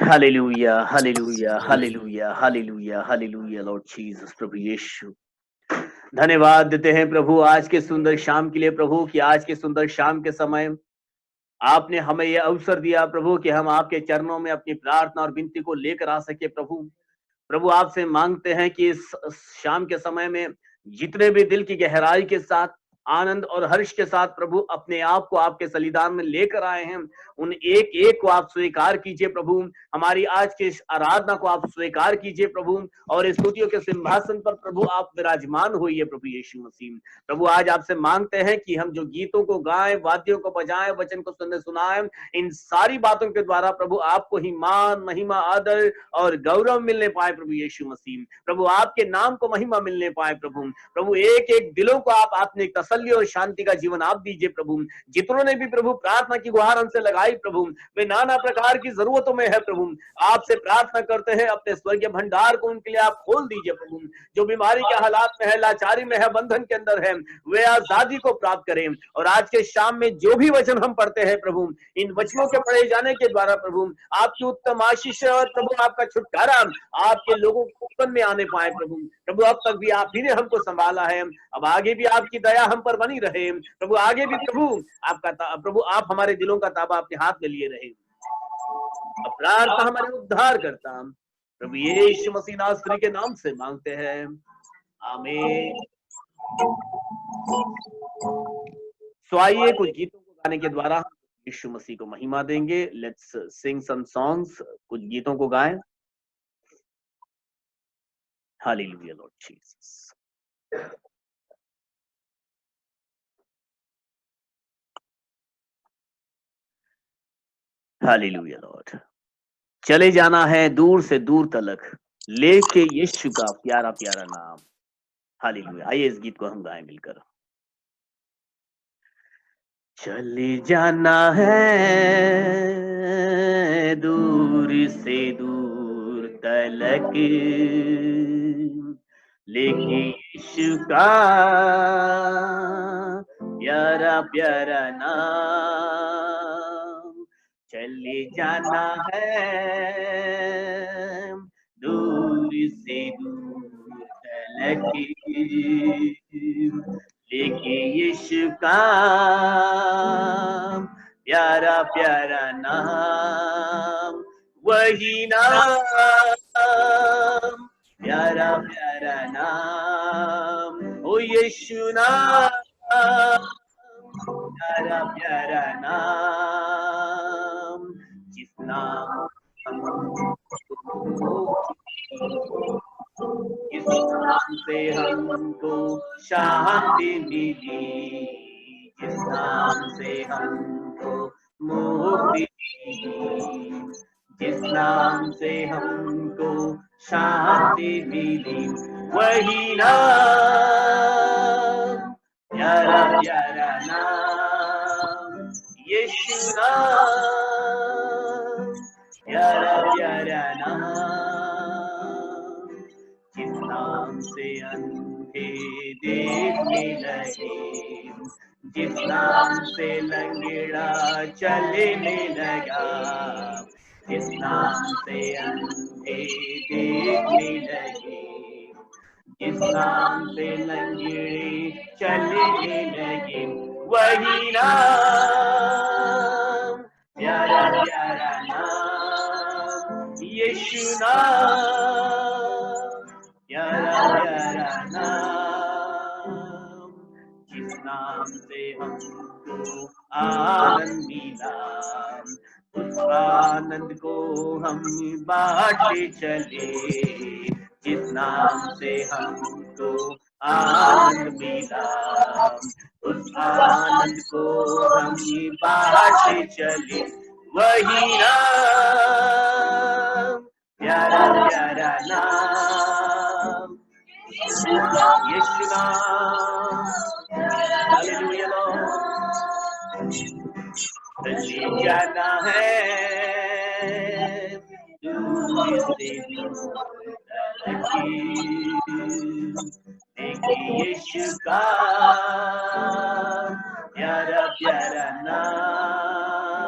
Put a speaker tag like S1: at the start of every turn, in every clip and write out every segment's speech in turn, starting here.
S1: Hallelujah, hallelujah, hallelujah, hallelujah, hallelujah Lord Jesus. प्रभु यीशु, धन्यवाद देते हैं प्रभु आज के सुंदर शाम के लिए प्रभु, कि आज के सुंदर शाम के समय आपने हमें यह अवसर दिया प्रभु कि हम आपके चरणों में अपनी प्रार्थना और विनती को लेकर आ सके प्रभु। प्रभु आपसे मांगते हैं कि इस शाम के समय में जितने भी दिल की गहराई के साथ, आनंद और हर्ष के साथ प्रभु अपने आप को आपके सलिदान में लेकर आए हैं, उन एक एक को आप स्वीकार कीजिए प्रभु। हमारी आज की इस आराधना को आप स्वीकार कीजिए प्रभु, और इस स्तुतियों के सिंहासन पर प्रभु आप विराजमान होइए प्रभु यीशु मसीह। प्रभु आज आपसे मांगते हैं कि हम जो गीतों को गाएं, वाद्यों को बजाएं, वचन को सुनने सुनाएं, इन सारी बातों के द्वारा प्रभु आपको ही मान, महिमा, आदर और गौरव मिलने पाए प्रभु यीशु मसीह। प्रभु आपके नाम को महिमा मिलने पाए प्रभु। प्रभु एक एक दिलों को आप अपने तसल्ली और शांति का जीवन आप दीजिए प्रभु। जितनों ने भी प्रभु प्रार्थना की गुहार हमसे लगाई प्रभु, वे नाना प्रकार की जरूरतों में है प्रभु, आपसे प्रार्थना करते हैं अपने स्वर्गीय भंडार को उनके लिए आप खोल दीजिए प्रभु। जो बीमारी के हालात में है, लाचारी में है, बंधन के अंदर है, वे आजादी को प्राप्त करें। और आज के शाम में जो भी वचन हम पढ़ते हैं प्रभु, इन वचनों के पढ़े जाने के द्वारा प्रभु आपकी उत्तम आशीष और प्रभु आपका छुटकारा आपके लोगों के जीवन में आने पाए प्रभु। प्रभु अब तक भी आप ही ने हमको संभाला है, अब आगे भी आपकी दया हम पर बनी रहे प्रभु। आगे भी प्रभु आपका प्रभु आप हमारे दिलों का ताबा अपने हाथ में लिए रहे। अब प्रार्थना हमारे उद्धार करता प्रभु यीशु मसीह नासरी के नाम से मांगते हैं, आमीन। सो आइए कुछ गीतों को गाने के द्वारा यीशु मसीह को महिमा देंगे। लेट्स सिंग सम सॉन्ग्स, कुछ गीतों को गाएं। Hallelujah Lord Jesus. Hallelujah Lord. चले जाना है दूर से दूर तलक, लेके यीशु का प्यारा प्यारा नाम। हालेलुया। आइए इस गीत को हम गाएं मिलकर। चले जाना है दूर से दूर तलक, लेके यीशु का प्यारा प्यारा नाम। चले जाना है दूर से दूर तलक, लेके यीशु का प्यारा प्यारा नाम। वही नाम, प्यारा प्यारा नाम, ओ यीशु नाम, प्यारा प्यारा नाम। जिस नाम इस नाम से हमको शांति मिली, जिस नाम से हमको मुक्ति मिली, जिस नाम से हमको शांति मिली, वही नाम, प्यारा प्यारा नाम, यीशु नाम, प्यारा प्यारा नाम। जिस नाम से अंधे देखने लगे, जिस नाम से लंगड़ा चलने लगा, जिस नाम से अंधे देखने लगे, जिस नाम से लंगड़े चलने लगे, वही नाम, प्यारा प्यारा नाम, यीशु नाम, प्यारा प्यारा नाम। जिस नाम से हमको आनंद मिला, उस आनंद को हम बांटे चले, जिस नाम से हमको आनंद मिला, उस आनंद को हम बांटे चले, वही नाम, प्यारा प्यारा नाम, यीशु नाम। Hallelujah Lord. चले जाना है दूर से दूर तलक, लेके यीशु का प्यारा प्यारा नाम।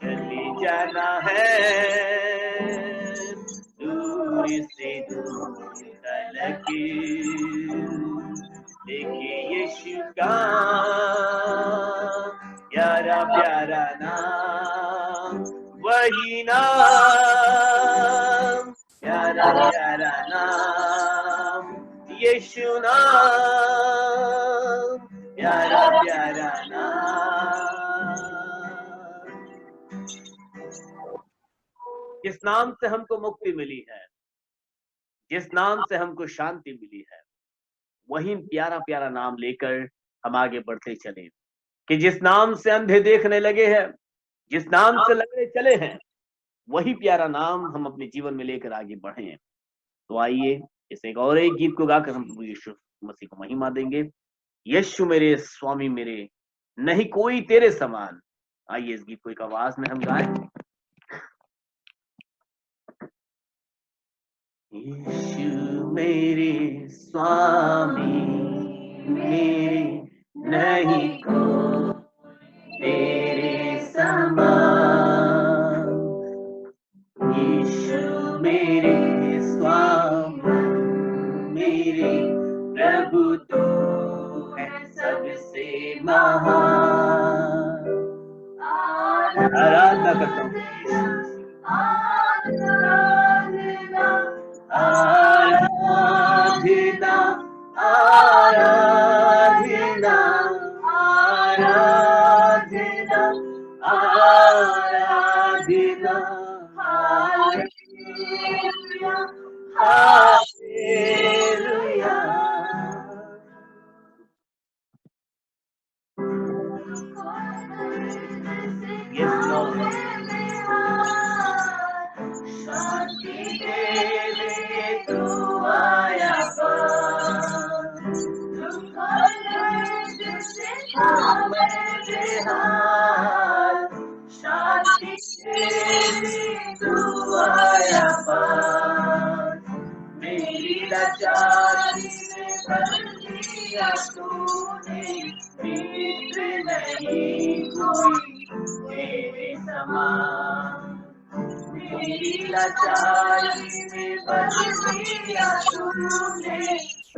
S1: चले जाना है दूर से दूर तलक देखिए यीशु का प्यारा प्यारा नाम, वही नाम, प्यारा प्यारा नाम, यीशु नाम, प्यारा प्यारा नाम। जिस नाम से हमको मुक्ति मिली है, जिस नाम से हमको शांति मिली है, वही प्यारा प्यारा नाम लेकर हम आगे बढ़ते चले। कि जिस नाम से अंधे देखने लगे हैं, जिस नाम से लंगड़े चले हैं, वही प्यारा नाम हम अपने जीवन में लेकर आगे बढ़े। तो आइए इस एक और एक गीत को गाकर हम प्रभु यीशु मसीह को महिमा देंगे। यीशु मेरे स्वामी मेरे, नहीं कोई तेरे समान। आइए इस गीत को एक आवाज में हम गाएं। यीशु मेरे स्वामी मेरे, नहीं को तेरे समान। यीशु मेरे स्वामी मेरे, प्रभु तू है सबसे महान। आराधना करता हूँ, आराधना आराधना आराधना आराधना, हालेलुया हालेलुया। Yes, Lord. शांति दे दे तू आया शांति दे दे तू आया मेरी लाचारी में बदल दिया तूने, मित्र नहीं कोई तेरे समान। मेरी लाचारी में बदल दिया तूने,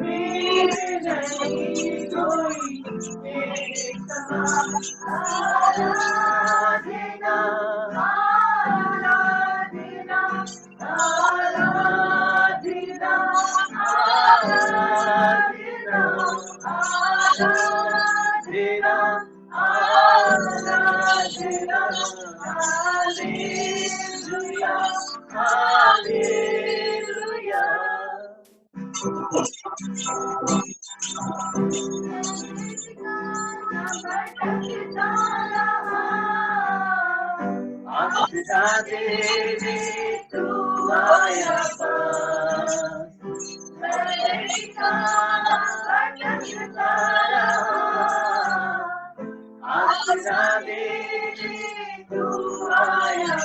S1: मित्र नहीं कोई तेरे समान। आराधना आराधना आराधना आराधना आराधना आराधना, हालेलुया हालेलुया। आसरा दे दे तू आया आसरा दे दे तू आया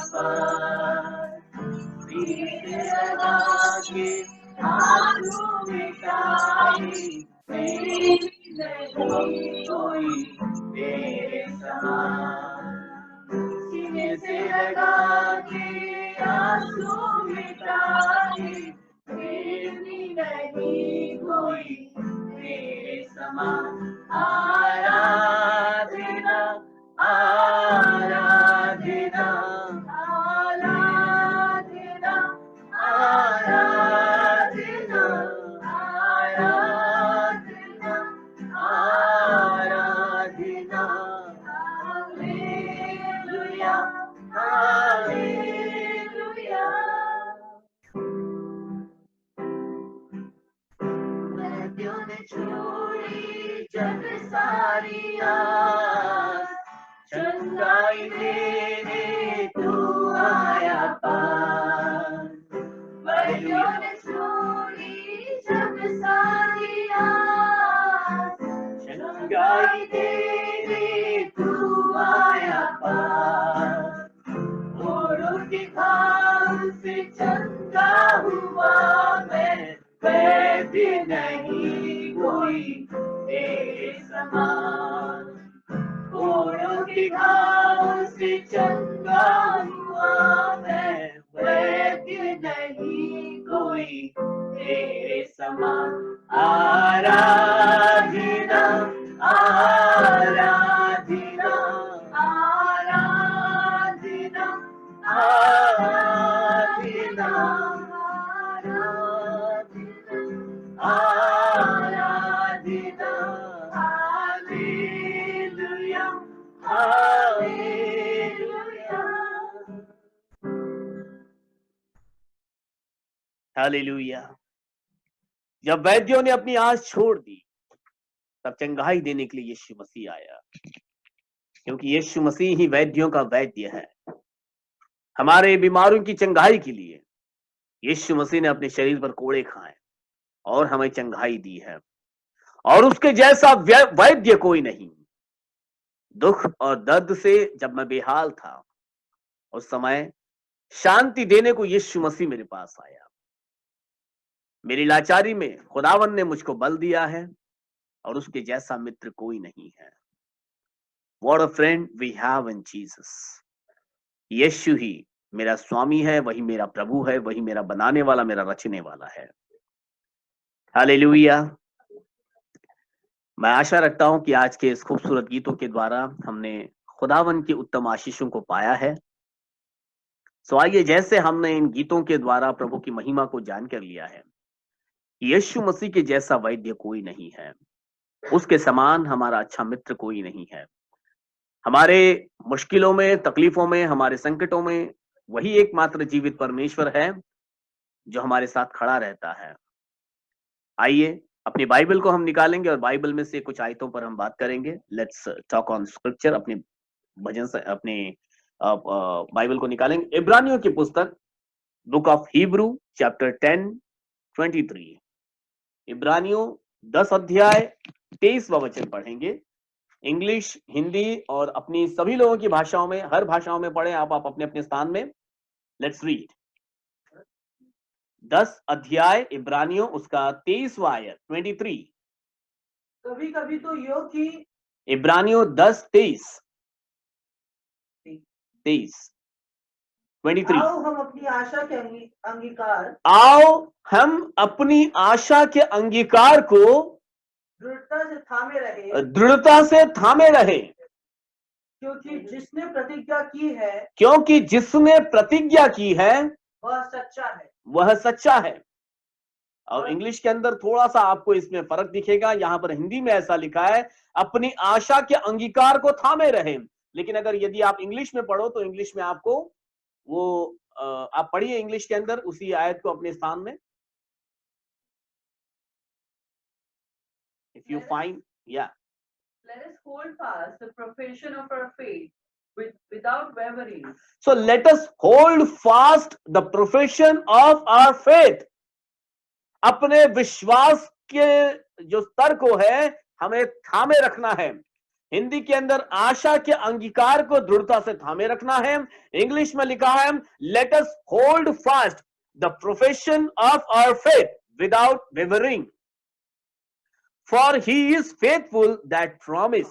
S1: लगा के आंसू मिटाए, मेरी नहीं कोई तेरे समान। सीने से लगा के आंसू मिटाए, मेरी नहीं कोई तेरे समान। आराधना आराधना आराधना आराधना आराधना आराधना, हालेलुया हालेलुया। नदियों ने छोड़ी जग सारी आस, चंगाई देने तू आया पास। नदियों ने छोड़ी जग सारी आस, चंगाई देने तू आया पास। घोड़ों के घाव से चंगा हुआ मैं, वैद्य नहीं कोई तेरे समान। घोड़ों के घाव से चंगा हुआ मैं, वैद्य नहीं कोई आराधना आराधना हालेलुया हालेलुया हालेलुया। जब वैद्यों ने अपनी आस छोड़ दी, तब चंगाई देने के लिए यीशु मसीह आया, क्योंकि यीशु मसीह ही वैद्यों का वैद्य है। हमारे बीमारों की चंगाई के लिए यीशु मसीह ने अपने शरीर पर कोड़े खाए और हमें चंगाई दी है, और उसके जैसा वैद्य कोई नहीं। दुख और दर्द से जब मैं बेहाल था, उस समय शांति देने को यीशु मसीह मेरे पास आया। मेरी लाचारी में खुदावन ने मुझको बल दिया है, और उसके जैसा मित्र कोई नहीं है। What a friend we have in Jesus। यीशु ही मेरा स्वामी है, वही मेरा प्रभु है, वही मेरा बनाने वाला, मेरा रचने वाला है। हालेलुया। मैं आशा रखता हूं कि आज के इस खूबसूरत गीतों के द्वारा हमने खुदावन की उत्तम आशीषों को पाया है। सो आइए, जैसे हमने इन गीतों के द्वारा प्रभु की महिमा को जानकर लिया है, यीशु मसीह के जैसा वैद्य कोई नहीं है, उसके समान हमारा अच्छा मित्र कोई नहीं है। हमारे मुश्किलों में, तकलीफों में, हमारे संकटों में वही एकमात्र जीवित परमेश्वर है जो हमारे साथ खड़ा रहता है। आइए, अपनी बाइबल को हम निकालेंगे और बाइबल में से कुछ आयतों पर हम बात करेंगे। Let's talk on scripture. अपने भजन से अपने बाइबल को निकालेंगे। इब्रानियों की पुस्तक, बुक ऑफ हिब्रू, चैप्टर 10:23। इब्रानियों 10 अध्याय 23वां वचन पढ़ेंगे। इंग्लिश, हिंदी और अपनी सभी लोगों की भाषाओं में, हर भाषाओं में पढ़ें आप अपने अपने स्थान में। लेट्स रीड 10 अध्याय इब्रानियों, उसका 23वां आयत 23।
S2: कभी कभी तो यो की
S1: इब्रानियों 10:23 23।
S2: आओ हम अपनी आशा के अंगीकार
S1: आओ हम अपनी आशा के अंगीकार को
S2: दृढ़ता से थामे रहे, क्योंकि जिसने प्रतिज्ञा की है
S1: वह सच्चा है। और इंग्लिश के अंदर थोड़ा सा आपको इसमें फर्क दिखेगा। यहां पर हिंदी में ऐसा लिखा है, अपनी आशा के अंगीकार को थामे रहे। लेकिन अगर यदि आप इंग्लिश में पढ़ो तो इंग्लिश में आपको वो आप पढ़िए इंग्लिश के अंदर उसी आयत को अपने स्थान में। If you find, yeah.
S2: Let us hold fast the profession of our faith without wavering.
S1: So let us hold fast the profession of our faith। अपने विश्वास के जो स्तर को है हमें थामे रखना है। हिंदी के अंदर आशा के अंगीकार को दृढ़ता से थामे रखना है। इंग्लिश में लिखा है, let us hold fast the profession of our faith without wavering, for he is faithful that promise.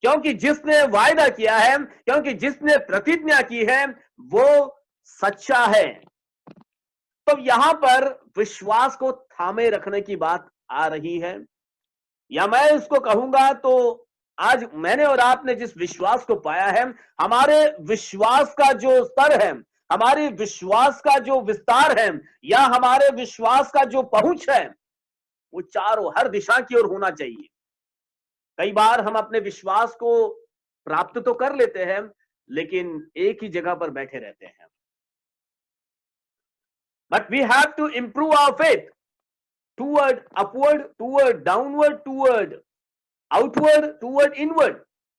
S1: क्योंकि जिसने वायदा किया है, क्योंकि जिसने प्रतिज्ञा की है, वो सच्चा है। तो यहां पर विश्वास को थामे रखने की बात आ रही है, या मैं इसको कहूंगा तो आज मैंने और आपने जिस विश्वास को पाया है, हमारे विश्वास का जो स्तर है, हमारे विश्वास का जो विस्तार है, या हमारे विश्वास का जो पहुंच है, वो चारों हर दिशा की ओर होना चाहिए। कई बार हम अपने विश्वास को प्राप्त तो कर लेते हैं, लेकिन एक ही जगह पर बैठे रहते हैं। But we have to improve our faith toward upward, toward downward, toward outward, toward inward।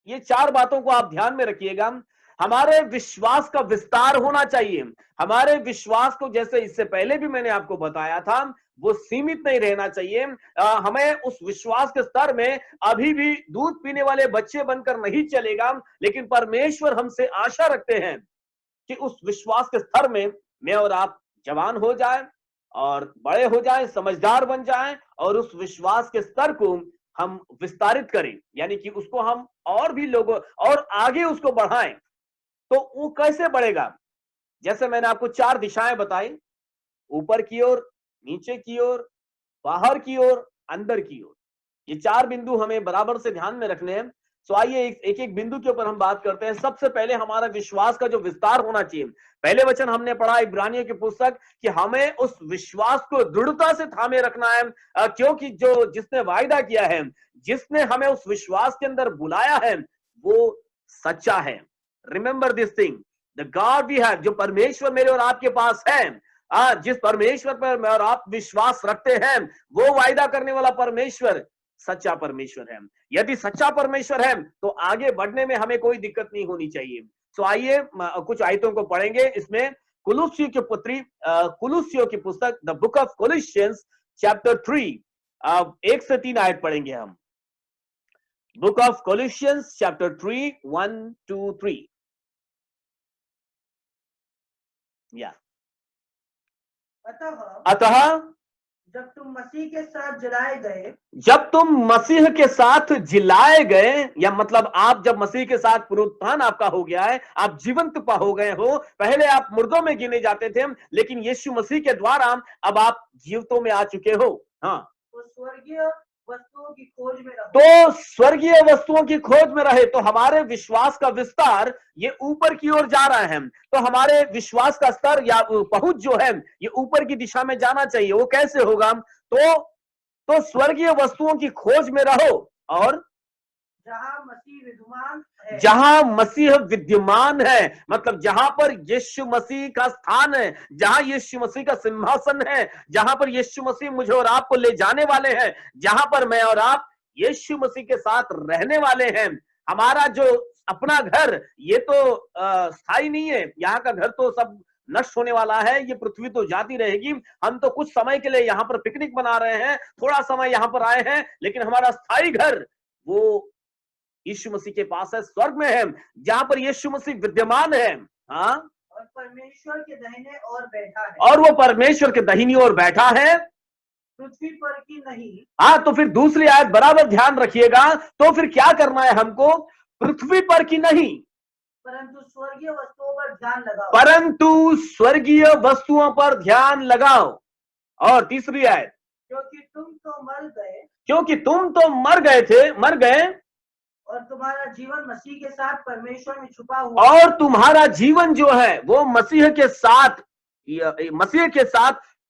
S1: ये चार बातों को आप ध्यान में रखिएगा। हमारे विश्वास का विस्तार होना चाहिए। हमारे विश्वास को, जैसे इससे पहले भी मैंने आपको बताया था, वो सीमित नहीं रहना चाहिए। हमें उस विश्वास के स्तर में अभी भी दूध पीने वाले बच्चे बनकर नहीं चलेगा, लेकिन परमेश्वर हमसे आशा रखते हैं कि उस विश्वास के स्तर में मैं और आप जवान हो जाए और बड़े हो जाए, समझदार बन जाएं, और उस विश्वास के स्तर को हम विस्तारित करें, यानी कि उसको हम और भी लोगों और आगे उसको बढ़ाएं। तो वो कैसे बढ़ेगा? जैसे मैंने आपको चार दिशाएं बताई, ऊपर की ओर, नीचे की ओर, बाहर की ओर, अंदर की ओर। ये चार बिंदु हमें बराबर से ध्यान में रखने हैं। सो आइए एक एक बिंदु के ऊपर हम बात करते हैं। सबसे पहले हमारा विश्वास का जो विस्तार होना चाहिए। पहले वचन हमने पढ़ा इब्रानियों की पुस्तक कि हमें उस विश्वास को दृढ़ता से थामे रखना है, क्योंकि जो जिसने वायदा किया है, जिसने हमें उस विश्वास के अंदर बुलाया है, वो सच्चा है। Remember this thing, the God we have, जो परमेश्वर मेरे और आपके पास है, जिस परमेश्वर पर मैं और आप विश्वास रखते हैं, वो वायदा करने वाला परमेश्वर सच्चा परमेश्वर है। यदि सच्चा परमेश्वर है तो आगे बढ़ने में हमें कोई दिक्कत नहीं होनी चाहिए। तो आइए कुछ आयतों को पढ़ेंगे। इसमें कुलुस्सियों की पुस्तक, the book of Colossians chapter 3, 1 से 3 आयत पढ़ेंगे हम। Book of Colossians chapter 3, 1 to 3। या अतः
S3: जब तुम मसीह के साथ जलाए गए,
S1: जब तुम मसीह के साथ जिलाए गए, या मतलब आप जब मसीह के साथ पुनरुत्थान आपका हो गया है, आप जीवंत हो गए हो। पहले आप मुर्दों में गिने जाते थे, लेकिन यीशु मसीह के द्वारा अब आप जीवितों में आ चुके हो। हाँ,
S3: तो स्वर्गीय वस्तुओं की खोज में रहो।
S1: तो स्वर्गीय वस्तुओं की खोज में रहे। तो हमारे विश्वास का विस्तार ये ऊपर की ओर जा रहा है। तो हमारे विश्वास का स्तर या पहुंच जो है ये ऊपर की दिशा में जाना चाहिए। वो कैसे होगा? तो स्वर्गीय वस्तुओं की खोज में रहो, और
S3: जहां मसीह विद्यमान है,
S1: जहां मसीह विद्यमान है, मतलब जहां पर यीशु मसीह का स्थान है, जहां यीशु मसीह का सिंहासन है, जहां पर यीशु मसीह मुझे और आपको ले जाने वाले हैं, जहां पर मैं और आप यीशु मसीह के साथ रहने वाले हैं। हमारा जो अपना घर ये तो स्थायी नहीं है। यहाँ का घर तो सब नष्ट होने वाला है, ये पृथ्वी तो जाती रहेगी। हम तो कुछ समय के लिए यहाँ पर पिकनिक मना रहे हैं, थोड़ा समय यहाँ पर आए हैं, लेकिन हमारा स्थायी घर वो यीशु मसीह के पास है, स्वर्ग में है, जहां पर यीशु मसीह विद्यमान है। हाँ,
S3: और परमेश्वर के दाहिने ओर बैठा है,
S1: और वो परमेश्वर के दाहिनी ओर बैठा है,
S3: पृथ्वी पर की नहीं।
S1: हाँ, तो फिर दूसरी आयत बराबर ध्यान रखिएगा। तो फिर क्या करना है हमको? पृथ्वी पर की नहीं,
S3: परंतु स्वर्गीय वस्तुओं पर ध्यान लगाओ।
S1: परंतु स्वर्गीय वस्तुओं पर ध्यान लगाओ। और तीसरी आयत,
S3: क्योंकि तुम तो मर गए,
S1: क्योंकि तुम तो मर गए
S3: और तुम्हारा जीवन मसीह के साथ परमेश्वर में छुपा हुआ है।
S1: और तुम्हारा जीवन जो है वो मसीह के साथ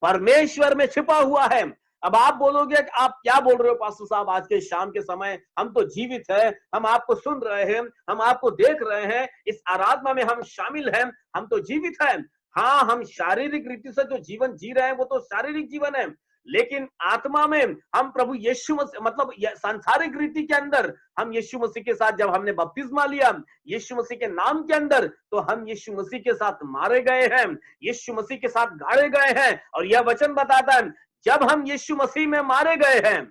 S1: परमेश्वर में छिपा हुआ है। अब आप बोलोगे कि आप क्या बोल रहे हो पास्टर साहब, आज के शाम के समय हम तो जीवित है, हम आपको सुन रहे हैं, हम आपको देख रहे हैं, इस आराधना में हम शामिल हैं, हम तो जीवित हैं। हाँ, हम शारीरिक रीति से जो जीवन जी रहे हैं वो तो शारीरिक जीवन है, लेकिन आत्मा में हम प्रभु यीशु मसीह, मतलब सांसारिक रीति के अंदर हम यीशु मसीह के साथ जब हमने बपतिस्मा लिया यीशु मसीह के नाम के अंदर, तो हम यीशु मसीह के साथ मारे गए हैं, यीशु मसीह के साथ गाड़े गए हैं। और यह वचन बताता है जब हम यीशु मसीह में मारे गए हैं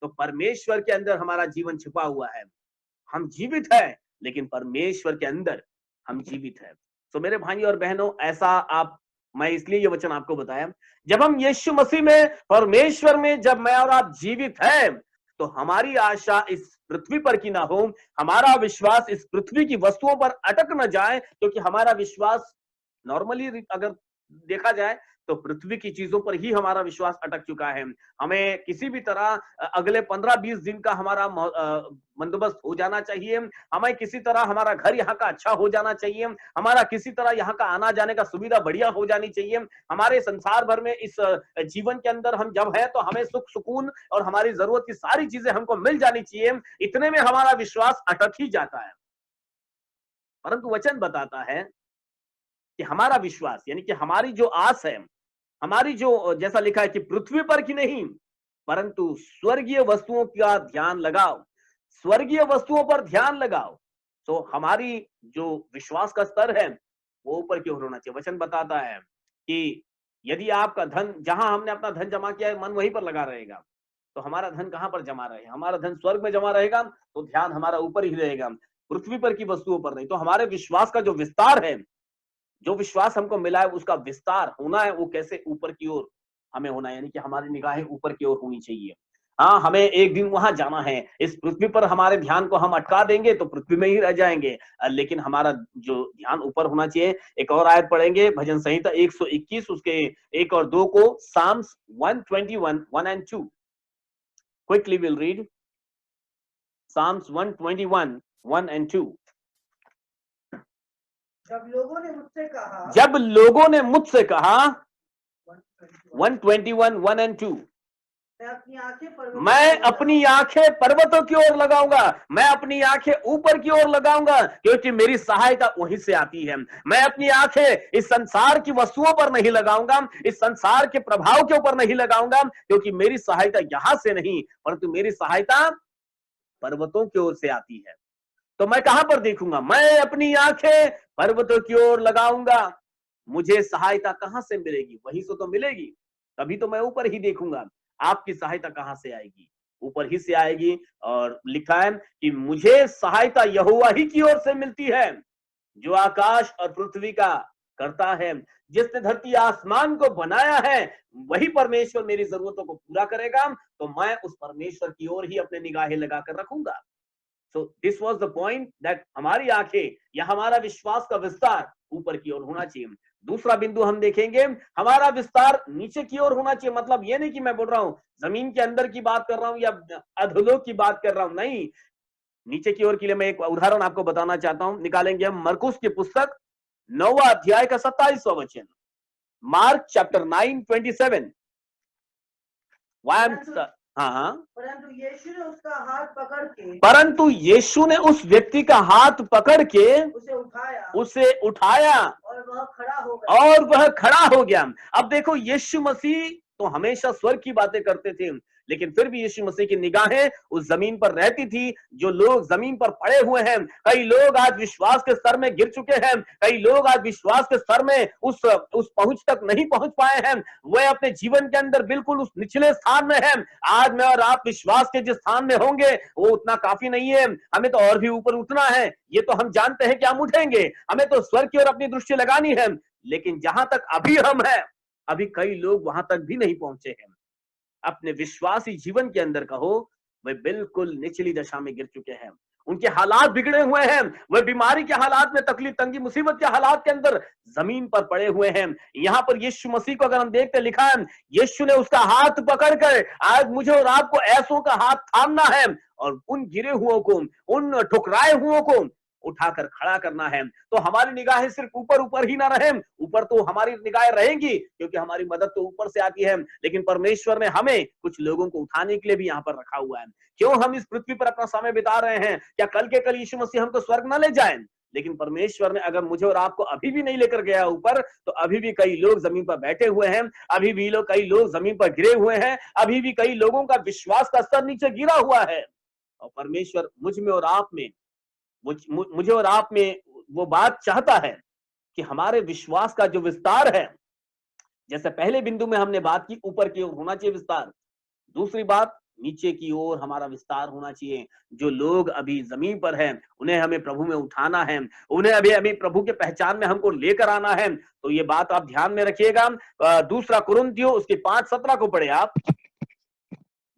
S1: तो परमेश्वर के अंदर हमारा जीवन छिपा हुआ है। हम जीवित है, लेकिन परमेश्वर के अंदर हम जीवित है। तो मेरे भाई और बहनों, ऐसा मैं इसलिए ये वचन आपको बताया, जब हम यीशु मसीह में, परमेश्वर में जब मैं और आप जीवित है, तो हमारी आशा इस पृथ्वी पर की ना हो, हमारा विश्वास इस पृथ्वी की वस्तुओं पर अटक न जाए, क्योंकि हमारा विश्वास नॉर्मली अगर देखा जाए तो पृथ्वी की चीजों पर ही हमारा विश्वास अटक चुका है। हमें किसी भी तरह अगले 15-20 दिन का हमारा बंदोबस्त हो जाना चाहिए, हमें किसी तरह हमारा घर यहाँ का अच्छा हो जाना चाहिए, हमारा किसी तरह यहाँ का आना जाने का सुविधा बढ़िया हो जानी चाहिए। हमारे संसार भर में इस जीवन के अंदर हम जब है तो हमें सुख सुकून और हमारी जरूरत की सारी चीजें हमको मिल जानी चाहिए। इतने में हमारा विश्वास अटक ही जाता है। परंतु वचन बताता है कि हमारा विश्वास, यानी कि हमारी जो आस है, हमारी जो, जैसा लिखा है कि पृथ्वी पर की नहीं, परंतु स्वर्गीय वस्तुओं का ध्यान लगाओ, स्वर्गीय वस्तुओं पर ध्यान लगाओ। तो हमारी जो विश्वास का स्तर है वो ऊपर की ओर होना चाहिए। वचन बताता है कि यदि आपका धन, जहां हमने अपना धन जमा किया है, मन वहीं पर लगा रहेगा, तो हमारा धन कहां पर जमा रहेगा? हमारा धन स्वर्ग में जमा रहेगा, तो ध्यान हमारा ऊपर ही रहेगा, पृथ्वी पर की वस्तुओं पर नहीं। तो हमारे विश्वास का जो विस्तार है, जो विश्वास हमको मिला है, उसका विस्तार होना है, वो कैसे? ऊपर की ओर हमें होना है, यानी कि हमारी निगाहें ऊपर की ओर होनी चाहिए। हाँ, हमें एक दिन वहां जाना है। इस पृथ्वी पर हमारे ध्यान को हम अटका देंगे तो पृथ्वी में ही रह जाएंगे, लेकिन हमारा जो ध्यान ऊपर होना चाहिए। एक और आयत पढ़ेंगे, भजन संहिता 121 उसके 1 और 2 को, Psalms 121, 1 and 2। Quickly will read Psalms 121, 1 and 2.
S3: जब लोगों ने मुझसे कहा,
S1: जब लोगों ने मुझसे कहा, 121, 1 and 2.
S3: मैं अपनी आंखें पर्वतों
S1: मैं
S3: की ओर
S1: अपनी आंखें पर्वतों की ओर लगाऊंगा, मैं अपनी आंखें ऊपर की ओर लगाऊंगा, क्योंकि मेरी सहायता वहीं से आती है। मैं अपनी आंखें इस संसार की वस्तुओं पर नहीं लगाऊंगा, इस संसार के प्रभाव के ऊपर नहीं लगाऊंगा, क्योंकि मेरी सहायता यहां से नहीं, परंतु मेरी सहायता पर्वतों की ओर से आती है। तो मैं कहां पर देखूंगा? मैं अपनी आंखें पर्वतों की ओर लगाऊंगा। मुझे सहायता कहां से मिलेगी? वहीं से तो मिलेगी, तभी तो मैं ऊपर ही देखूंगा। आपकी सहायता कहां से आएगी? ऊपर ही से आएगी। और लिखा है कि मुझे सहायता यहोवा ही की ओर से मिलती है, जो आकाश और पृथ्वी का करता है। जिसने धरती आसमान को बनाया है, वही परमेश्वर मेरी जरूरतों को पूरा करेगा। तो मैं उस परमेश्वर की ओर ही अपने निगाहें लगाकर रखूंगा। So this was the point that हमारी आंखें या हमारा विश्वास का विस्तार ऊपर की ओर होना चाहिए। दूसरा बिंदु हम देखेंगे, हमारा विस्तार नीचे की ओर होना चाहिए। मतलब ये नहीं कि मैं बोल रहा हूं जमीन के अंदर की बात कर रहा हूं या अधोलोक की बात कर रहा हूं, नहीं। नीचे की ओर के लिए मैं एक उदाहरण आपको बताना चाहता हूं। निकालेंगे हम मरकुस की पुस्तक 9वां अध्याय का 27वां वचन, मार्क चैप्टर 9:27। हाँ,
S3: परंतु यीशु ने उसका हाथ पकड़ के,
S1: परंतु यीशु ने उस व्यक्ति का हाथ पकड़ के उसे उठाया
S3: और वह खड़ा हो गया।
S1: और वह खड़ा हो गया। अब देखो, यीशु मसीह तो हमेशा स्वर्ग की बातें करते थे, लेकिन फिर भी यीशु मसीह की निगाहें उस जमीन पर रहती थी। जो लोग जमीन पर पड़े हुए हैं, कई लोग आज विश्वास के स्तर में गिर चुके हैं, कई लोग आज विश्वास के स्तर में उस पहुंच तक नहीं पहुंच पाए हैं। वे अपने जीवन के अंदर बिल्कुल उस निचले स्थान में हैं। आज मैं और आप विश्वास के जिस स्थान में होंगे, वो उतना काफी नहीं है, हमें तो और भी ऊपर उठना है। ये तो हम जानते हैं कि हम उठेंगे, हमें तो स्वर्ग की ओर अपनी दृष्टि लगानी है। लेकिन जहां तक अभी हम हैं, अभी कई लोग वहां तक भी नहीं पहुंचे हैं। अपने विश्वासी जीवन के अंदर कहो, वे बिल्कुल निचली दशा में गिर चुके हैं। उनके हालात बिगड़े हुए हैं, वे बीमारी के हालात में, तकलीफ, तंगी, मुसीबत के हालात के अंदर जमीन पर पड़े हुए हैं। यहां पर यीशु मसीह को अगर हम देखते, लिखा है यीशु ने उसका हाथ पकड़कर, आज मुझे और आपको ऐसों का हाथ थामना है और उन गिरे हुओं को, उन ठुकराए हुओं को उठाकर खड़ा करना है। तो हमारी निगाहें सिर्फ ऊपर ऊपर ही ना रहे, ऊपर तो हमारी निगाहें रहेंगी क्योंकि हमारी मदद तो ऊपर से आती है, लेकिन परमेश्वर ने हमें कुछ लोगों को उठाने के लिए भी यहाँ पर रखा हुआ है। क्यों हम इस पृथ्वी पर अपना समय बिता रहे हैं? क्या कल के कल यीशु मसीह हमको स्वर्ग न ले जाए? लेकिन परमेश्वर ने अगर मुझे और आपको अभी भी नहीं लेकर गया ऊपर, तो अभी भी कई लोग जमीन पर बैठे हुए हैं, अभी भी कई लोग जमीन पर गिरे हुए हैं, अभी भी कई लोगों का विश्वास का स्तर नीचे गिरा हुआ है। और परमेश्वर मुझे और आप में वो बात चाहता है कि हमारे विश्वास का जो विस्तार है, जैसे पहले बिंदु में हमने बात की, ऊपर की ओर होना चाहिए विस्तार। दूसरी बात, नीचे की ओर हमारा विस्तार होना चाहिए। जो लोग अभी जमीन पर हैं, उन्हें हमें प्रभु में उठाना है, उन्हें अभी प्रभु के पहचान में हमको लेकर आना है। तो ये बात आप ध्यान में रखिएगा। दूसरा कुरिन्थियों उसके 5:17 को पढ़े आप।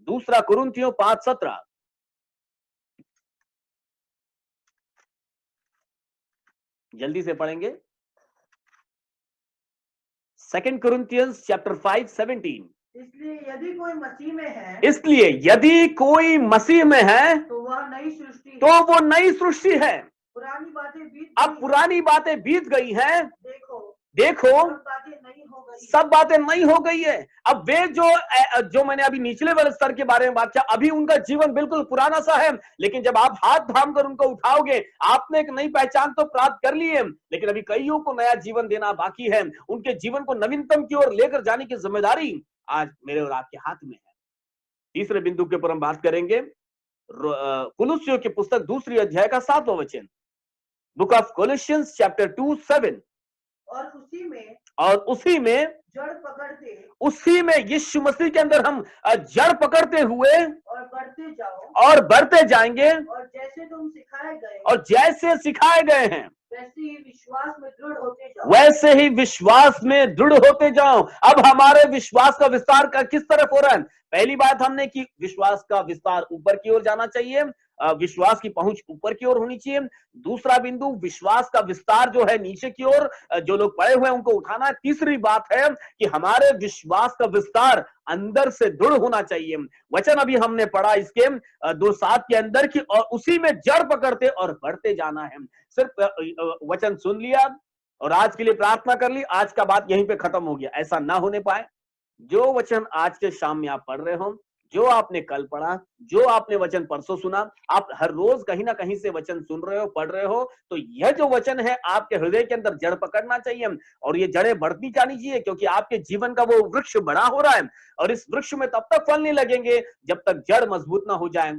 S1: दूसरा कुरिन्थियों 5:17 जल्दी से पढ़ेंगे। 2 Corinthians chapter 5:17।
S3: इसलिए यदि कोई मसीह में है,
S1: इसलिए यदि कोई मसीह में है,
S3: तो वह नई सृष्टि है।
S1: तो वो नई सृष्टि है।
S3: पुरानी बातें बीत
S1: अब पुरानी बातें बीत गई हैं, देखो
S3: सब बातें नई
S1: सब बातें नई
S3: हो गई।
S1: हो गई है। अब वे जो मैंने अभी निचले वाले स्तर के बारे में बात किया, अभी उनका जीवन बिल्कुल पुराना सा है, लेकिन जब आप हाथ थाम कर उनको उठाओगे, आपने एक नई पहचान तो प्राप्त कर ली है, लेकिन अभी कईयों को नया जीवन देना बाकी है। उनके जीवन को नवीनतम की ओर लेकर जाने की जिम्मेदारी आज मेरे और आपके हाथ में है। तीसरे बिंदु के ऊपर हम बात करेंगे, कुलुस्सियों की पुस्तक 2 अध्याय का 7वां वचन, बुक ऑफ कोलोसियंस चैप्टर 2:7।
S3: और उसी में
S1: जड़ पकड़ते, उसी में यीशु मसीह के अंदर हम जड़ पकड़ते हुए और बढ़ते जाएंगे,
S3: और
S1: जैसे सिखाए गए हैं
S3: वैसे ही विश्वास में दृढ़ होते जाओ।
S1: वैसे ही विश्वास में दृढ़ होते जाओ। अब हमारे विश्वास का विस्तार का किस तरफ हो रहा है? पहली बात हमने की, विश्वास का विस्तार ऊपर की ओर जाना चाहिए। विश्वास की पहुंच ऊपर की ओर होनी चाहिए। दूसरा बिंदु, विश्वास का विस्तार जो है नीचे की ओर, जो लोग पड़े हुए हैं उनको उठाना है। तीसरी बात है कि हमारे विश्वास का विस्तार अंदर से दृढ़ होना चाहिए। वचन अभी हमने पढ़ा इसके 2:7 के अंदर की, और उसी में जड़ पकड़ते और बढ़ते जाना है। सिर्फ वचन सुन लिया और आज के लिए प्रार्थना कर ली, आज का बात यहीं पे खत्म हो गया, ऐसा ना होने पाए। जो वचन आज के शाम में आप पढ़ रहे हो, जो आपने कल पढ़ा, जो आपने वचन परसों सुना, आप हर रोज कहीं ना कहीं से वचन सुन रहे हो, पढ़ रहे हो, तो यह जो वचन है आपके हृदय के अंदर जड़ पकड़ना चाहिए और ये जड़ें बढ़ती जानी चाहिए, क्योंकि आपके जीवन का वो वृक्ष बड़ा हो रहा है और इस वृक्ष में तब तक फल नहीं लगेंगे जब तक जड़ मजबूत ना हो जाए,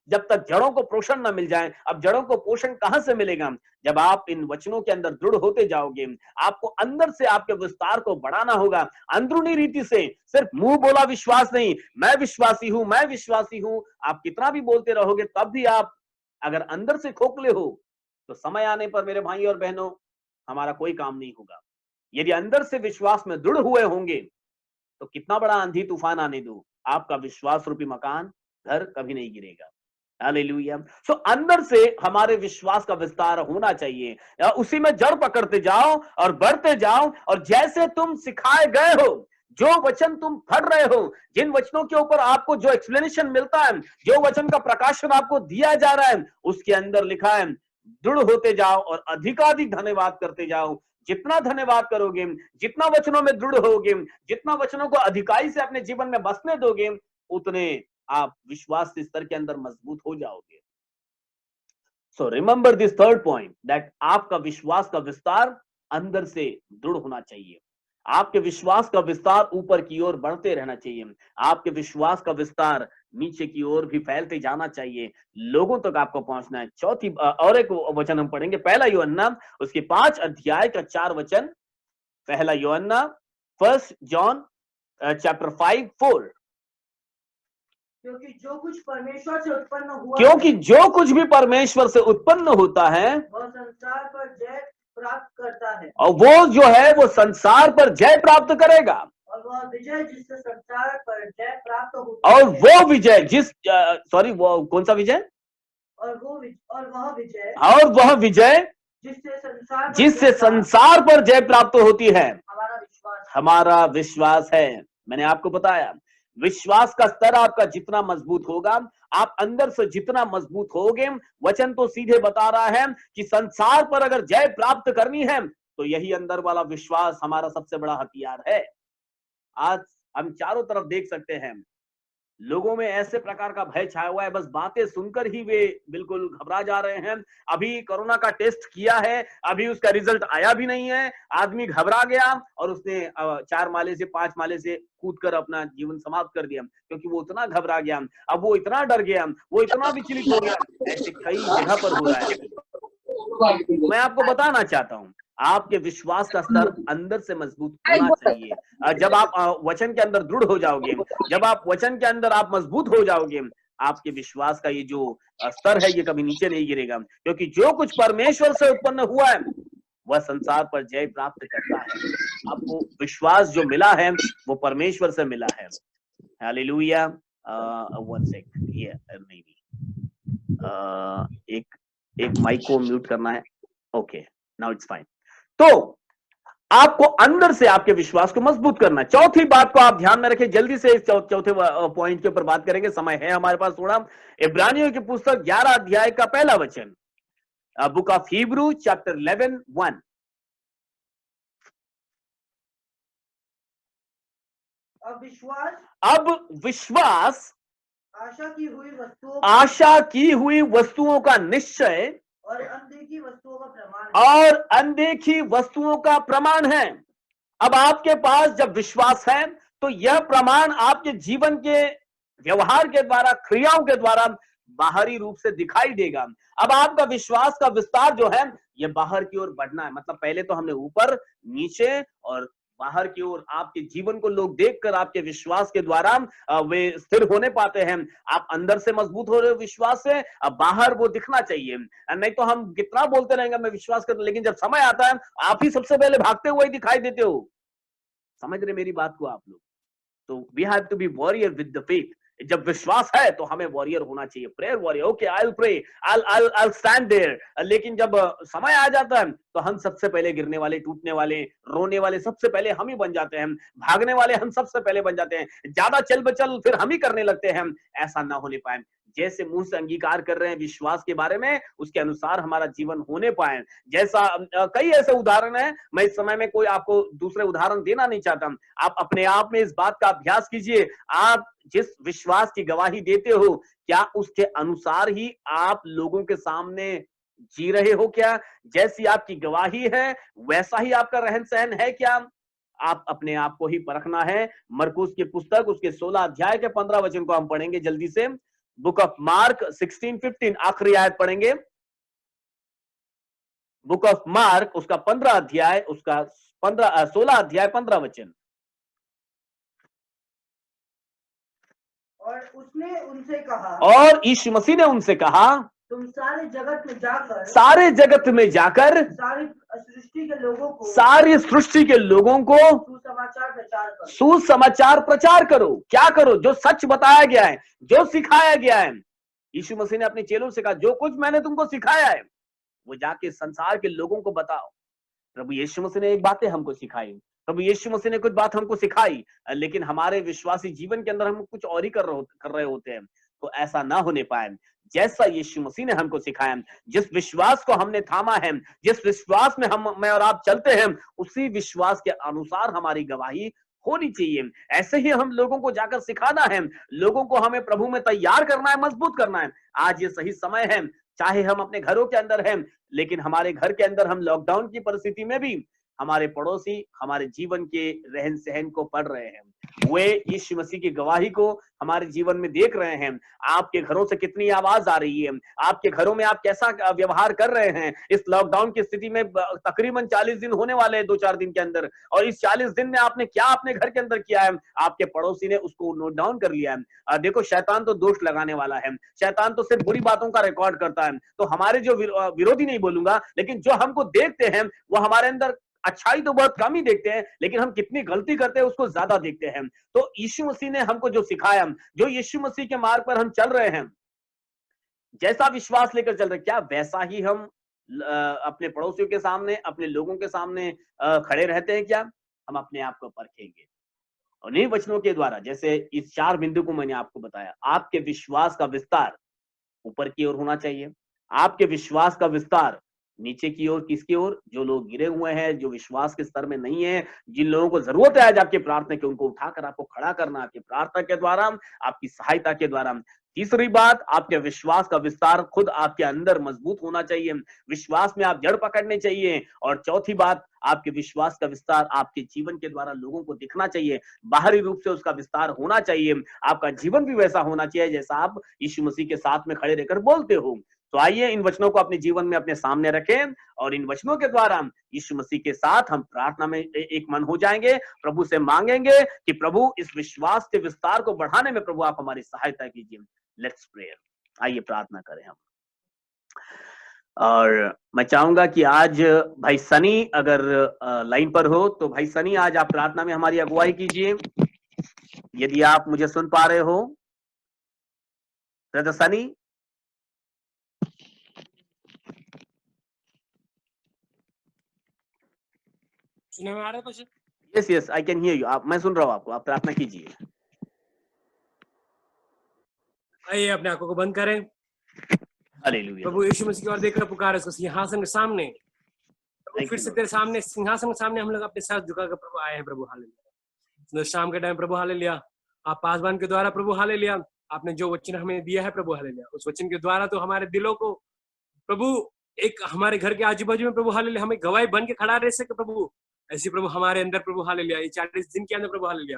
S1: जब तक जड़ों को पोषण न मिल जाए। अब जड़ों को पोषण कहां से मिलेगा? जब आप इन वचनों के अंदर दृढ़ होते जाओगे। आपको अंदर से आपके विस्तार को बढ़ाना होगा, अंदरूनी रीति से। सिर्फ मुंह बोला विश्वास नहीं, मैं विश्वासी हूं, मैं विश्वासी हूं, आप कितना भी बोलते रहोगे तब भी आप अगर अंदर से खोखले हो तो समय आने पर मेरे भाई और बहनों हमारा कोई काम नहीं होगा। यदि अंदर से विश्वास में दृढ़ हुए होंगे तो कितना बड़ा आंधी तूफान आने दो, आपका विश्वास रूपी मकान, घर कभी नहीं गिरेगा। हालेलुया। सो अंदर से हमारे विश्वास का विस्तार होना चाहिए, उसी में जड़ पकड़ते जाओ और बढ़ते जाओ। और जैसे तुम सिखाए गए हो, जो वचन तुम पढ़ रहे हो, जिन वचनों के ऊपर आपको जो एक्सप्लेनेशन मिलता है, जो वचन का प्रकाशन आपको दिया जा रहा है, उसके अंदर लिखा है दृढ़ होते जाओ और अधिकाधिक धन्यवाद करते जाओ। जितना धन्यवाद करोगे, जितना वचनों में दृढ़ होगे, जितना वचनों को अधिकाई से अपने जीवन में बसने दोगे, उतने आप विश्वास के स्तर के अंदर मजबूत हो जाओगे। So remember this third point, that आपका विश्वास का विस्तार अंदर से दृढ़ होना चाहिए। आपके विश्वास का विस्तार ऊपर की ओर बढ़ते रहना चाहिए। आपके विश्वास का विस्तार नीचे की ओर भी फैलते जाना चाहिए, लोगों तक आपको पहुंचना है। चौथी और एक वचन हम पढ़ेंगे, पहला यूहन्ना उसके 5 अध्याय का 4 वचन। पहला यूहन्ना, 1 जॉन चैप्टर 5:4।
S3: क्योंकि जो कुछ परमेश्वर से उत्पन्न हुआ
S1: क्योंकि जो कुछ भी परमेश्वर से उत्पन्न होता है
S3: वह संसार पर जय प्राप्त करता है,
S1: और वो जो है वो संसार पर जय प्राप्त करेगा।
S3: और वह विजय जिससे संसार पर जय प्राप्त होती
S1: और
S3: है,
S1: वो विजय वो कौन सा विजय?
S3: और वह विजय
S1: और वह विजय
S3: जिससे
S1: संसार पर जय प्राप्त होती है,
S3: हमारा विश्वास
S1: विश्वास है। मैंने आपको बताया, विश्वास का स्तर आपका जितना मजबूत होगा, आप अंदर से जितना मजबूत होगे, वचन तो सीधे बता रहा है कि संसार पर अगर जय प्राप्त करनी है तो यही अंदर वाला विश्वास हमारा सबसे बड़ा हथियार है। आज हम चारों तरफ देख सकते हैं, लोगों में ऐसे प्रकार का भय छाया हुआ है, बस बातें सुनकर ही वे बिल्कुल घबरा जा रहे हैं। अभी कोरोना का टेस्ट किया है, अभी उसका रिजल्ट आया भी नहीं है, आदमी घबरा गया और उसने 4 माले से 5 माले से कूदकर अपना जीवन समाप्त कर दिया, क्योंकि वो इतना घबरा गया, अब वो इतना डर गया, वो इतना विचलित हो गया। ऐसे कई जगह पर हो रहा है। मैं आपको बताना चाहता हूं, आपके विश्वास का स्तर अंदर से मजबूत होना चाहिए। जब आप वचन के अंदर दृढ़ हो जाओगे, जब आप वचन के अंदर आप मजबूत हो जाओगे, आपके विश्वास का ये जो स्तर है ये कभी नीचे नहीं गिरेगा, क्योंकि जो कुछ परमेश्वर से उत्पन्न हुआ है वह संसार पर जय प्राप्त करता है। आपको विश्वास जो मिला है वो परमेश्वर से मिला है। हालेलुया। वन सेकंड, ये नहीं एक माइक को म्यूट करना है। Okay, now it's fine. तो आपको अंदर से आपके विश्वास को मजबूत करना। चौथी बात को आप ध्यान में रखें, जल्दी से चौथे पॉइंट के ऊपर बात करेंगे, समय है हमारे पास थोड़ा। इब्रानियों की पुस्तक 11 अध्याय का पहला वचन, बुक ऑफ हिब्रू चैप्टर 11:1। अब विश्वास आशा की हुई वस्तुओं का निश्चय
S3: और अनदेखी वस्तुओं का प्रमाण
S1: और अनदेखी वस्तुओं का प्रमाण है। अब आपके पास जब विश्वास है तो यह प्रमाण आपके जीवन के व्यवहार के द्वारा, क्रियाओं के द्वारा बाहरी रूप से दिखाई देगा। अब आपका विश्वास का विस्तार जो है यह बाहर की ओर बढ़ना है। मतलब पहले तो हमने ऊपर, नीचे और बाहर की ओर, आपके जीवन को लोग देखकर आपके विश्वास के द्वारा वे स्थिर होने पाते हैं। आप अंदर से मजबूत हो रहे हो विश्वास से, अब बाहर वो दिखना चाहिए। नहीं तो हम कितना बोलते रहेंगे मैं विश्वास करता, लेकिन जब समय आता है आप ही सबसे पहले भागते हुए दिखाई देते हो। समझ रहे मेरी बात को आप लोग? तो we have to be warrior with the faith. जब विश्वास है तो हमें वॉरियर होना चाहिए, prayer warrior. Okay, I will pray, I stand there. लेकिन जब समय आ जाता है तो हम सबसे पहले गिरने वाले, टूटने वाले, रोने वाले सबसे पहले हम ही बन जाते हैं, भागने वाले हम सबसे पहले बन जाते हैं, ज्यादा चल बचल फिर हम ही करने लगते हैं। ऐसा ना होने पाए, जैसे मुंह से अंगीकार कर रहे हैं विश्वास के बारे में, उसके अनुसार हमारा जीवन होने पाए। जैसा कई ऐसे उदाहरण है, मैं इस समय में कोई आपको दूसरे उदाहरण देना नहीं चाहता। आप अपने आप में इस बात का अभ्यास कीजिए, आप जिस विश्वास की गवाही देते हो, क्या उसके अनुसार ही आप लोगों के सामने जी रहे हो? क्या जैसी आपकी गवाही है वैसा ही आपका रहन सहन है क्या? आप अपने आप को ही परखना है। मरकुस की पुस्तक उसके 16 अध्याय के 15 वचन को हम पढ़ेंगे जल्दी से। बुक ऑफ मार्क 16:15, आखिरी आयत पढ़ेंगे। बुक ऑफ मार्क उसका 15 अध्याय, उसका 16 अध्याय 15 वचन।
S3: और उसने उनसे कहा,
S1: और यीशु मसीह ने उनसे कहा,
S3: तुम सारे जगत में जाकर
S1: सारे जगत में जाकर
S3: सारी सृष्टि के लोगों को
S1: सारी सृष्टि के लोगों को
S3: सुसमाचार प्रचार करो।
S1: सुसमाचार प्रचार करो। क्या करो? जो सच बताया गया है, जो सिखाया गया है। यीशु मसीह ने अपने चेलों से कहा, जो कुछ मैंने तुमको सिखाया है वो जाके संसार के लोगों को बताओ। प्रभु यीशु मसीह ने एक बातें हमको सिखाई, प्रभु यीशु मसीह ने कुछ बात हमको सिखाई, लेकिन हमारे विश्वासी जीवन के अंदर हम कुछ और ही कर रहे होते हैं। तो ऐसा ना होने पाए। जैसा यीशु मसीह ने हमको सिखाया, जिस विश्वास को हमने थामा है, जिस विश्वास में मैं और आप चलते हैं, उसी विश्वास के अनुसार हमारी गवाही होनी चाहिए। ऐसे ही हम लोगों को जाकर सिखाना है, लोगों को हमें प्रभु में तैयार करना है, मजबूत करना है। आज ये सही समय है, चाहे हम अपने घरों के अंदर हैं, लेकिन हमारे घर के अंदर हम लॉकडाउन की परिस्थिति में भी हमारे पड़ोसी हमारे जीवन के रहन सहन को पढ़ रहे हैं, वे यीशु मसीह की गवाही को हमारे जीवन में देख रहे हैं। आपके घरों से कितनी आवाज आ रही है, आपके घरों में आप कैसा व्यवहार कर रहे हैं। इस लॉकडाउन की स्थिति में तकरीबन 40 दिन होने वाले हैं 2-4 दिन के अंदर, और इस 40 दिन में आपने क्या अपने घर के अंदर किया है, आपके पड़ोसी ने उसको नोट डाउन कर लिया है। देखो, शैतान तो दोष लगाने वाला है, शैतान तो सिर्फ बुरी बातों का रिकॉर्ड करता है। तो हमारे जो विरोधी नहीं बोलूंगा, लेकिन जो हमको देखते हैं वो हमारे अंदर अच्छाई तो बहुत कम ही देखते हैं, लेकिन हम कितनी गलती करते हैं उसको ज्यादा देखते हैं। तो यीशु मसीह ने हमको जो सिखाया, जो यीशु मसीह के मार्ग पर हम चल रहे हैं, जैसा विश्वास लेकर चल रहे, क्या वैसा ही हम अपने पड़ोसियों के सामने, अपने लोगों के सामने खड़े रहते हैं? क्या हम अपने आप को परखेंगे? और इन्हीं वचनों के द्वारा, जैसे इस 4 बिंदु को मैंने आपको बताया, आपके विश्वास का विस्तार ऊपर की ओर होना चाहिए। आपके विश्वास का विस्तार नीचे की ओर, किसकी ओर? जो लोग गिरे हुए हैं, जो विश्वास के स्तर में नहीं है, जिन लोगों को जरूरत है आज आपकी प्रार्थना की, उनको उठाकर आपको खड़ा करना आपकी प्रार्थना के द्वारा, आपकी सहायता के द्वारा। तीसरी बात, आपके विश्वास का विस्तार खुद आपके अंदर मजबूत होना चाहिए, विश्वास में आप जड़ पकड़ने चाहिए। और चौथी बात, आपके विश्वास का विस्तार आपके जीवन के द्वारा लोगों को दिखना चाहिए, बाहरी रूप से उसका विस्तार होना चाहिए। आपका जीवन भी वैसा होना चाहिए जैसा आप यीशु मसीह के साथ में खड़े रहकर बोलते हो। तो आइए इन वचनों को अपने जीवन में अपने सामने रखें, और इन वचनों के द्वारा यीशु मसीह के साथ हम प्रार्थना में एक मन हो जाएंगे, प्रभु से मांगेंगे कि प्रभु इस विश्वास के विस्तार को बढ़ाने में प्रभु आप हमारी सहायता कीजिए। लेट्स प्रेयर, आइए प्रार्थना करें हम। और मैं चाहूंगा कि आज भाई सनी अगर लाइन पर हो, तो भाई सनी आज आप प्रार्थना में हमारी अगुवाई कीजिए, यदि आप मुझे सुन पा रहे हो। ब्रदर सनी,
S4: सुनने में आ रहा है कुछ?
S1: Yes yes, I can hear you. मैं सुन रहा हूँ आपको, आप प्रार्थना कीजिए।
S4: आइए अपने आंखों को बंद करें।
S1: हालेलुया।
S4: प्रभु यीशु मसीह की ओर देखकर पुकार उसको सिंहासन के सामने। प्रभु फिर से तेरे सामने सिंहासन के सामने हम लोग अपने साथ झुकाकर प्रभु आए हैं प्रभु। हालेलुया। शाम के टाइम प्रभु हालेलुया, आप पासवान के द्वारा प्रभु हालेलुया, आपने जो वचन हमें दिया है प्रभु हालेलुया, उस वचन के द्वारा तो हमारे दिलों को प्रभु एक हमारे घर के आजू बाजू में प्रभु हालेलुया हमें गवाही बन के खड़ा रह सके प्रभु। ऐसी प्रभु हमारे अंदर प्रभु हालेलुया ये 40 दिन के अंदर प्रभु हालेलुया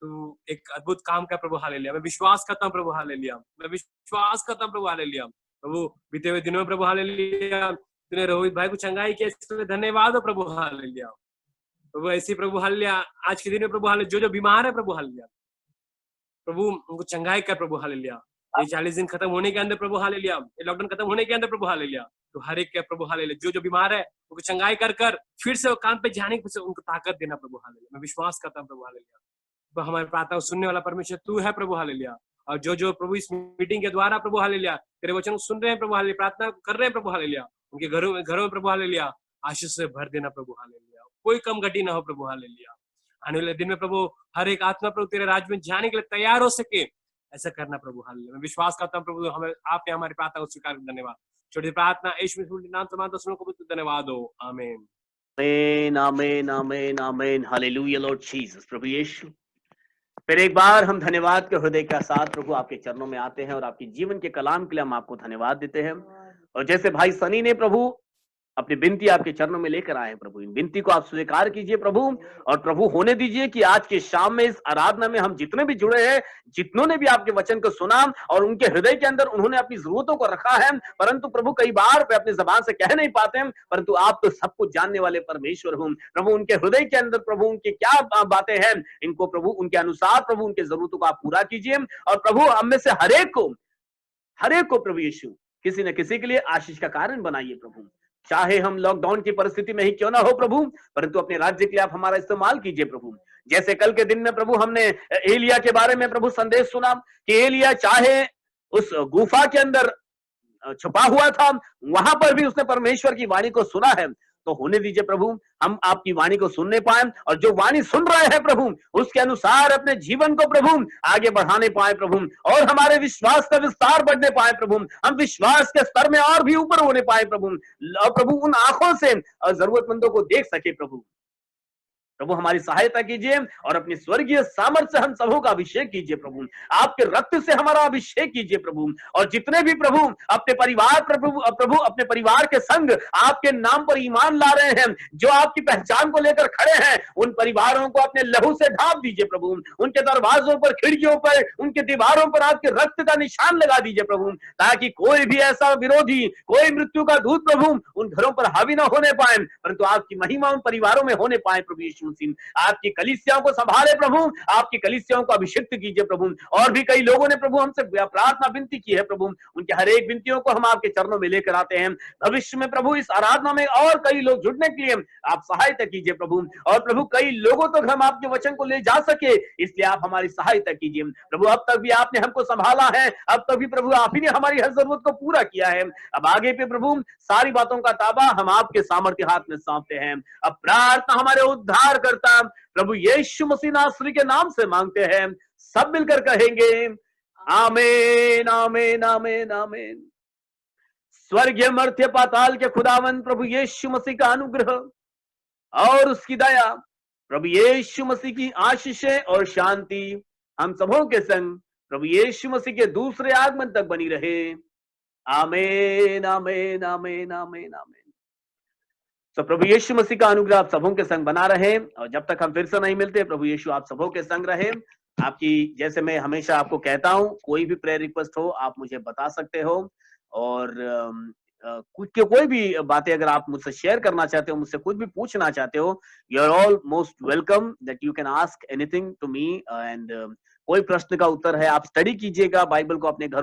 S4: तो एक अद्भुत काम का प्रभु हालेलुया। मैं विश्वास करता हूँ प्रभु हालेलुया, मैं विश्वास करता हूँ प्रभु हालेलुया। प्रभु बीते हुए दिनों में प्रभु हालेलुया तूने रोहित भाई को चंगाई किया, इसके लिए धन्यवाद हो प्रभु हालेलुया। प्रभु ऐसी प्रभु हालेलुया आज के दिन में प्रभु हालेलुया जो बीमार है प्रभु हालेलुया, प्रभु उनको चंगाई कर प्रभु हालेलुया। ये 40 दिन खत्म होने के अंदर प्रभु हालेलुया, ये लॉकडाउन खत्म होने के अंदर प्रभु हालेलुया, तो हर एक के प्रभु हालेलुया जो बीमार है उनको चंगाई कर कर फिर से वो काम पे जाने की उनको ताकत देना प्रभु हालेलुया। मैं विश्वास करता हूँ प्रभु हालेलुया। हमारी प्रार्थना सुनने वाला परमेश्वर तू है प्रभु हालेलुया। और जो जो प्रभु इस मीटिंग के द्वारा प्रभु हालेलुया तेरे वचन को सुन रहे हैं प्रभु हालेलुया, प्रार्थना कर रहे हैं प्रभु हालेलुया, उनके घरों में प्रभु हालेलुया आशीष से भर देना प्रभु हालेलुया, कोई कम घटी ना हो प्रभु हालेलुया। आने वाले दिन में प्रभु हर एक आत्मा प्रभु तेरे राज्य में जाने के लिए तैयार हो सके, ऐसा करना प्रभु हालेलुया। मैं विश्वास करता हूँ प्रभु हमें आपने हमारी प्रार्थना को स्वीकार कर, धन्यवाद। छोटी प्रार्थना यीशु मसीह के नाम से मांगता हूं, को धन्यवाद हो, आमीन।
S1: आमीन आमीन आमीन आमीन हालेलुया लॉर्ड जीसस। प्रभु यीशु, फिर एक बार हम धन्यवाद के हृदय के साथ प्रभु आपके चरणों में आते हैं और आपके जीवन के कलाम के लिए हम आपको धन्यवाद देते हैं। और जैसे भाई सनी ने प्रभु अपनी विनती आपके चरणों में लेकर आए हैं प्रभु, इन विनती को आप स्वीकार कीजिए प्रभु, और प्रभु होने दीजिए कि आज के शाम में इस आराधना में हम जितने भी जुड़े हैं, जितनों ने भी आपके वचन को सुना और उनके हृदय के अंदर उन्होंने अपनी जरूरतों को रखा है, परंतु प्रभु कई बार वे अपनी जबान से कह नहीं पाते हैं, परंतु आप तो सब कुछ जानने वाले परमेश्वर हो प्रभु। उनके हृदय के अंदर प्रभु उनकी क्या बातें हैं, इनको प्रभु उनके अनुसार प्रभु उनके जरूरतों को आप पूरा कीजिए। और प्रभु हम में से हर एक को प्रभु यीशु किसी न किसी के लिए आशीष का कारण बनाइए प्रभु, चाहे हम लॉकडाउन की परिस्थिति में ही क्यों ना हो प्रभु, परंतु अपने राज्य के लिए आप हमारा इस्तेमाल कीजिए प्रभु। जैसे कल के दिन में प्रभु हमने एलिया के बारे में प्रभु संदेश सुना कि एलिया चाहे उस गुफा के अंदर छुपा हुआ था, वहां पर भी उसने परमेश्वर की वाणी को सुना है। तो होने दीजिए प्रभु हम आपकी वाणी को सुनने पाए, और जो वाणी सुन रहे हैं प्रभु उसके अनुसार अपने जीवन को प्रभु आगे बढ़ाने पाए प्रभु, और हमारे विश्वास का विस्तार बढ़ने पाए प्रभु, हम विश्वास के स्तर में और भी ऊपर होने पाए प्रभु, और प्रभु उन आंखों से जरूरतमंदों को देख सके प्रभु। प्रभु हमारी सहायता कीजिए और अपनी स्वर्गीय सामर्थ्य हम सबों का अभिषेक कीजिए प्रभु, आपके रक्त से हमारा अभिषेक कीजिए प्रभु। और जितने भी प्रभु अपने परिवार प्रभु अपने परिवार के संग आपके नाम पर ईमान ला रहे हैं, जो आपकी पहचान को लेकर खड़े हैं, उन परिवारों को अपने लहू से ढांप दीजिए प्रभु। उनके दरवाजों पर, खिड़कियों पर, उनके दीवारों पर आपके रक्त का निशान लगा दीजिए प्रभु, ताकि कोई भी ऐसा विरोधी, कोई मृत्यु का दूत प्रभु उन घरों पर हावी न होने पाए, परंतु आपकी महिमा उन परिवारों में होने पाए प्रभु यीशु। आपकी कलीसियाओं को संभाले प्रभु, आपकी कलीसियाओं को अभिषिक्त कीजिए प्रभु। और भी कई लोगों ने प्रभु हमसे प्रार्थना विनती की है प्रभु, उनके हर एक विनतियों को हम आपके चरणों में लेकर आते हैं। भविष्य में प्रभु इस आराधना में और कई लोग जुड़ने के लिए आप सहायता कीजिए प्रभु, और प्रभु कई लोगों तक हम आपके वचन को ले जा सके, इसलिए आप हमारी सहायता कीजिए प्रभु। अब तक भी आपने हमको संभाला है, अब तक भी प्रभु आप ही ने हमारी हर जरूरत को पूरा किया है। अब आगे पे प्रभु सारी बातों का ताबा हम आपके सामर्थ्य हाथ में सौंपते हैं। अब प्रार्थना हमारे उद्धार करता प्रभु यीशु मसीह नासरी के नाम से मांगते हैं, सब मिलकर कहेंगे आमीन आमीन आमीन आमीन। स्वर्गीय मर्त्य पाताल के खुदावन प्रभु यीशु मसीह का अनुग्रह और उसकी दया, प्रभु यीशु मसीह की आशीषें और शांति हम सबों के संग प्रभु यीशु मसीह के दूसरे आगमन तक बनी रहे। आमीन आमीन आमीन आमीन आमीन। तो प्रभु यीशु मसीह का अनुग्रह आप सबों के संग बना रहे, और जब तक हम फिर से नहीं मिलते प्रभु यीशु आप सबों के संग रहे। आपकी, जैसे मैं हमेशा आपको कहता हूं, कोई भी प्रेयर रिक्वेस्ट हो आप मुझे बता सकते हो, और कोई भी बातें अगर आप मुझसे शेयर करना चाहते हो, मुझसे कुछ भी पूछना चाहते हो, you are all most welcome that you can ask anything to me. And कोई प्रश्न का उत्तर है आप स्टडी कीजिएगा, बाइबल को अपने घर